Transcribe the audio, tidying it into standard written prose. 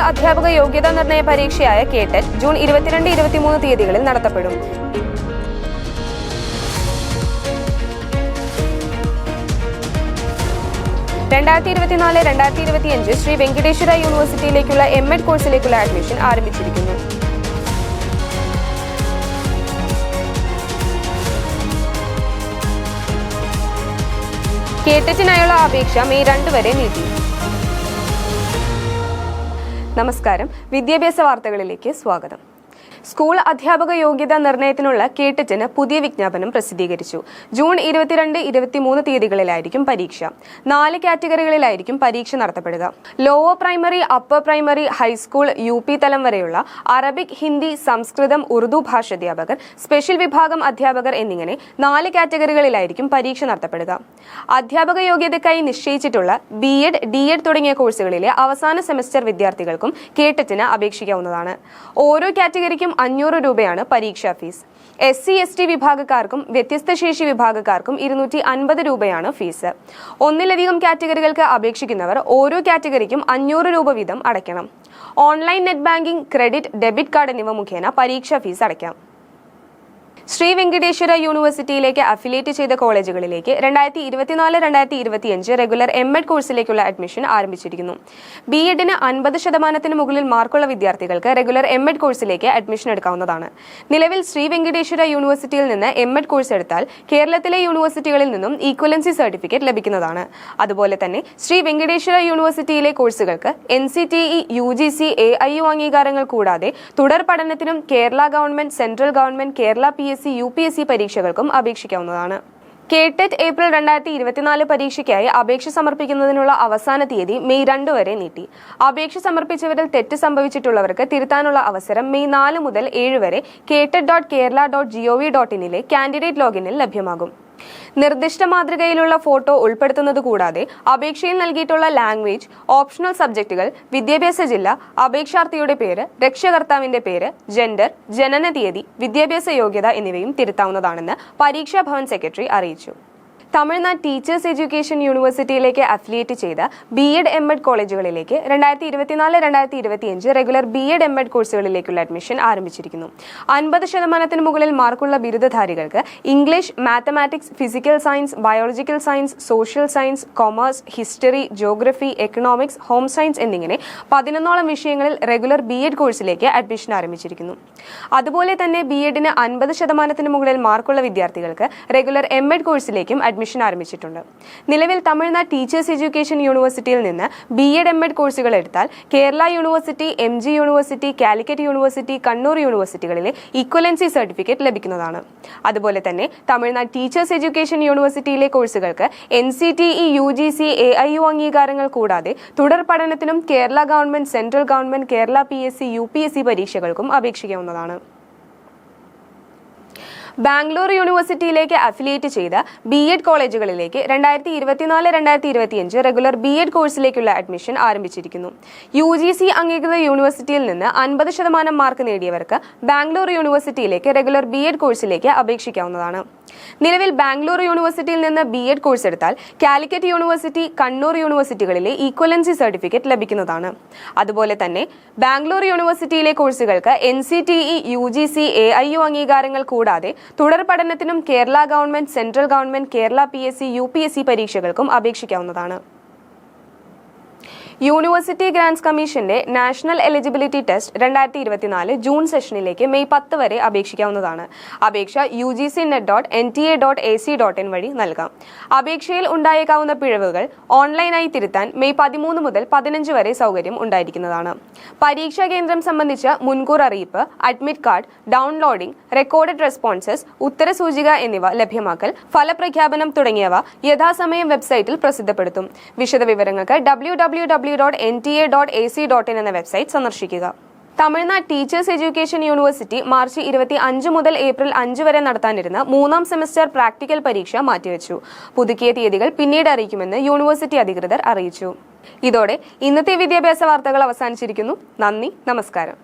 അധ്യാപക യോഗ്യതാ നിർണയ പരീക്ഷയായ കേടെറ്റ് ജൂൺ 22-23 തീയതികളിൽ നടത്തപ്പെടും. ശ്രീ വെങ്കിടേശ്വര യൂണിവേഴ്സിറ്റിയിലേക്കുള്ള എം.എഡ് കോഴ്സിലേക്കുള്ള അഡ്മിഷൻ ആരംഭിച്ചിരിക്കുന്നു. കേടെറ്റിനായുള്ള അപേക്ഷ മെയ് 2 വരെ നീട്ടി. നമസ്കാരം, വിദ്യാഭ്യാസ വാർത്തകളിലേക്ക് സ്വാഗതം. സ്കൂൾ അധ്യാപക യോഗ്യതാ നിർണയത്തിനുള്ള കേടെറ്റിന് പുതിയ വിജ്ഞാപനം പ്രസിദ്ധീകരിച്ചു. ജൂൺ 22-23 തീയതികളിലായിരിക്കും പരീക്ഷ. 4 കാറ്റഗറികളിലായിരിക്കും പരീക്ഷ നടത്തപ്പെടുക. Lower primary, upper primary, high school, UP തലം വരെയുള്ള അറബിക്, ഹിന്ദി, സംസ്കൃതം, ഉറുദു ഭാഷാധ്യാപകർ, സ്പെഷ്യൽ വിഭാഗം അധ്യാപകർ എന്നിങ്ങനെ 4 കാറ്റഗറികളിലായിരിക്കും പരീക്ഷ നടത്തപ്പെടുക. അധ്യാപക യോഗ്യതയ്ക്കായി നിശ്ചയിച്ചിട്ടുള്ള B.Ed, D.Ed തുടങ്ങിയ കോഴ്സുകളിലെ അവസാന സെമസ്റ്റർ വിദ്യാർത്ഥികൾക്കും കേടെറ്റിന് അപേക്ഷിക്കാവുന്നതാണ്. ഓരോ കാറ്റഗറിക്കും 500 രൂപയാണ് പരീക്ഷാ ഫീസ്. SC/ST വിഭാഗക്കാർക്കും വ്യത്യസ്ത ശേഷി വിഭാഗക്കാർക്കും 250 രൂപയാണ് ഫീസ്. ഒന്നിലധികം കാറ്റഗറികൾക്ക് അപേക്ഷിക്കുന്നവർ ഓരോ കാറ്റഗറിക്കും 500 രൂപ വീതം അടയ്ക്കണം. Online net banking, credit, debit card എന്നിവ മുഖേന പരീക്ഷാ ഫീസ് അടയ്ക്കാം. ശ്രീ വെങ്കിടേശ്വര യൂണിവേഴ്സിറ്റിയിലേക്ക് അഫിലിയേറ്റ് ചെയ്ത കോളേജുകളിലേക്ക് 2024-2025 റെഗുലർ എം.എഡ് കോഴ്സിലേക്കുള്ള അഡ്മിഷൻ ആരംഭിച്ചിരിക്കുന്നു. B.Edന് 50% മുകളിൽ മാർക്കുള്ള വിദ്യാർത്ഥികൾക്ക് റെഗുലർ എം.എഡ് കോഴ്സിലേക്ക് അഡ്മിഷൻ എടുക്കാവുന്നതാണ്. നിലവിൽ ശ്രീ വെങ്കിടേശ്വര യൂണിവേഴ്സിറ്റിയിൽ നിന്ന് എം.എഡ് കോഴ്സ് എടുത്താൽ കേരളത്തിലെ യൂണിവേഴ്സിറ്റികളിൽ നിന്നും ഈക്വലൻസി സർട്ടിഫിക്കറ്റ് ലഭിക്കുന്നതാണ്. അതുപോലെ തന്നെ ശ്രീ വെങ്കിടേശ്വര യൂണിവേഴ്സിറ്റിയിലെ കോഴ്സുകൾക്ക് NCTE, UGC, AIU അംഗീകാരങ്ങൾ കൂടാതെ തുടർ പഠനത്തിനും Kerala government, central government, Kerala PSC, UPSC പരീക്ഷകൾക്കും അപേക്ഷിക്കാവുന്നതാണ്. കേടെറ്റ് ഏപ്രിൽ 2024 പരീക്ഷയ്ക്കായി അപേക്ഷ സമർപ്പിക്കുന്നതിനുള്ള അവസാന തീയതി മെയ് 2 വരെ നീട്ടി. അപേക്ഷ സമർപ്പിച്ചവരിൽ തെറ്റ് സംഭവിച്ചിട്ടുള്ളവർക്ക് തിരുത്താനുള്ള അവസരം മെയ് 4 മുതൽ 7 വരെ ketet.kerala.gov.in കാൻഡിഡേറ്റ് ലോഗിനിൽ ലഭ്യമാകും. നിർദ്ദിഷ്ട മാതൃകയിലുള്ള ഫോട്ടോ ഉൾപ്പെടുത്തുന്നത് കൂടാതെ അപേക്ഷയിൽ നൽകിയിട്ടുള്ള ലാംഗ്വേജ്, ഓപ്ഷണൽ സബ്ജക്റ്റുകൾ, വിദ്യാഭ്യാസ ജില്ല, അപേക്ഷാർത്ഥിയുടെ പേര്, രക്ഷകർത്താവിന്റെ പേര്, ജെൻഡർ, ജനന തീയതി, വിദ്യാഭ്യാസ യോഗ്യത എന്നിവയും തിരുത്താവുന്നതാണെന്ന് പരീക്ഷാ ഭവൻ സെക്രട്ടറി അറിയിച്ചു. തമിഴ്നാട് ടീച്ചേഴ്സ് എഡ്യൂക്കേഷൻ യൂണിവേഴ്സിറ്റിയിലേക്ക് അഫിലിയേറ്റ് ചെയ്ത B.Ed, M.Ed കോളേജുകളിലേക്ക് 2024-2025 regular B.Ed, M.Ed കോഴ്സുകളിലേക്കുള്ള admission ആരംഭിച്ചിരിക്കുന്നു. 50% മുകളിൽ മാർക്കുള്ള ബിരുദധാരികൾക്ക് English, mathematics, physical science, biological science, social science, commerce, history, geography, economics, home science എന്നിങ്ങനെ 11ഓളം വിഷയങ്ങളിൽ റെഗുലർ B.Ed കോഴ്സിലേക്ക് അഡ്മിഷൻ ആരംഭിച്ചിരിക്കുന്നു. അതുപോലെ തന്നെ B.Edന് 50% മുകളിൽ മാർക്കുള്ള വിദ്യാർത്ഥികൾക്ക് റെഗുലർ M.Ed കോഴ്സിലേക്കും അഡ്മിഷൻ ആരംഭിച്ചിട്ടുണ്ട്. നിലവിൽ തമിഴ്നാട് ടീച്ചേഴ്സ് എഡ്യൂക്കേഷൻ യൂണിവേഴ്സിറ്റിയിൽ നിന്ന് B.Ed, M.Ed കോഴ്സുകൾ എടുത്താൽ Kerala university, MG university, Calicut university, Kannur യൂണിവേഴ്സിറ്റികളിലെ ഈക്വലൻസി സർട്ടിഫിക്കറ്റ് ലഭിക്കുന്നതാണ്. അതുപോലെ തന്നെ തമിഴ്നാട് ടീച്ചേഴ്സ് എഡ്യൂക്കേഷൻ യൂണിവേഴ്സിറ്റിയിലെ കോഴ്സുകൾക്ക് NCTE, UGC, AIU അംഗീകാരങ്ങൾ കൂടാതെ തുടർ പഠനത്തിനും Kerala government, central government, Kerala PSC, UPSC പരീക്ഷകൾക്കും അപേക്ഷിക്കാവുന്നതാണ്. ബാംഗ്ലൂർ യൂണിവേഴ്സിറ്റിയിലേക്ക് അഫിലിയേറ്റ് ചെയ്ത B.Ed കോളേജുകളിലേക്ക് 2024-2025 റെഗുലർ B.Ed കോഴ്സിലേക്കുള്ള അഡ്മിഷൻ ആരംഭിച്ചിരിക്കുന്നു. UGC അംഗീകൃത യൂണിവേഴ്സിറ്റിയിൽ നിന്ന് 50% മാർക്ക് നേടിയവർക്ക് ബാംഗ്ലൂർ യൂണിവേഴ്സിറ്റിയിലേക്ക് റെഗുലർ B.Ed കോഴ്സിലേക്ക് അപേക്ഷിക്കാവുന്നതാണ്. നിലവിൽ ബാംഗ്ലൂർ യൂണിവേഴ്സിറ്റിയിൽ നിന്ന് B.Ed കോഴ്സ് എടുത്താൽ കാലിക്കറ്റ് യൂണിവേഴ്സിറ്റി, കണ്ണൂർ യൂണിവേഴ്സിറ്റികളിലെ ഈക്വലൻസി സർട്ടിഫിക്കറ്റ് ലഭിക്കുന്നതാണ്. അതുപോലെ തന്നെ ബാംഗ്ലൂർ യൂണിവേഴ്സിറ്റിയിലെ കോഴ്സുകൾക്ക് NCTE, UGC, AIU അംഗീകാരങ്ങൾ കൂടാതെ തുടർ പഠനത്തിനും Kerala government, central government, Kerala PSC, UPSC പരീക്ഷകൾക്കും അപേക്ഷിക്കാവുന്നതാണ്. യൂണിവേഴ്സിറ്റി ഗ്രാന്റ്സ് കമ്മീഷന്റെ നാഷണൽ എലിജിബിലിറ്റി ടെസ്റ്റ് 2024 ജൂൺ സെഷനിലേക്ക് മെയ് 10 വരെ അപേക്ഷിക്കാവുന്നതാണ്. അപേക്ഷ UGC.net.nta.ac.in വഴി നൽകാം. അപേക്ഷയിൽ ഉണ്ടായേക്കാവുന്ന പിഴവുകൾ ഓൺലൈനായി തിരുത്താൻ മെയ് 13 മുതൽ 15 വരെ സൗകര്യം ഉണ്ടായിരിക്കുന്നതാണ്. പരീക്ഷാ കേന്ദ്രം സംബന്ധിച്ച മുൻകൂർ അറിയിപ്പ്, admit card, downloading, recorded responses, ഉത്തരസൂചിക എന്നിവ ലഭ്യമാക്കൽ, ഫലപ്രഖ്യാപനം തുടങ്ങിയവ യഥാസമയം വെബ്സൈറ്റിൽ പ്രസിദ്ധപ്പെടുത്തും. വിശദവിവരങ്ങൾക്ക് www.nta.ac.in എന്ന വെബ്സൈറ്റ് സന്ദർശിക്കുക. Tamil Nadu teachers education university March 25 മുതൽ ഏപ്രിൽ 5 വരെ നടത്താനിരുന്ന 3ാം സെമസ്റ്റർ പ്രാക്ടിക്കൽ പരീക്ഷ മാറ്റിവെച്ചു. പുതുക്കിയ തീയതികൾ പിന്നീട് അറിയിക്കുമെന്ന് യൂണിവേഴ്സിറ്റി അധികൃതർ അറിയിച്ചു. ഇതോടെ ഇന്നത്തെ വിദ്യാഭ്യാസ വാർത്തകൾ അവസാനിച്ചിരിക്കുന്നു. നന്ദി, നമസ്കാരം.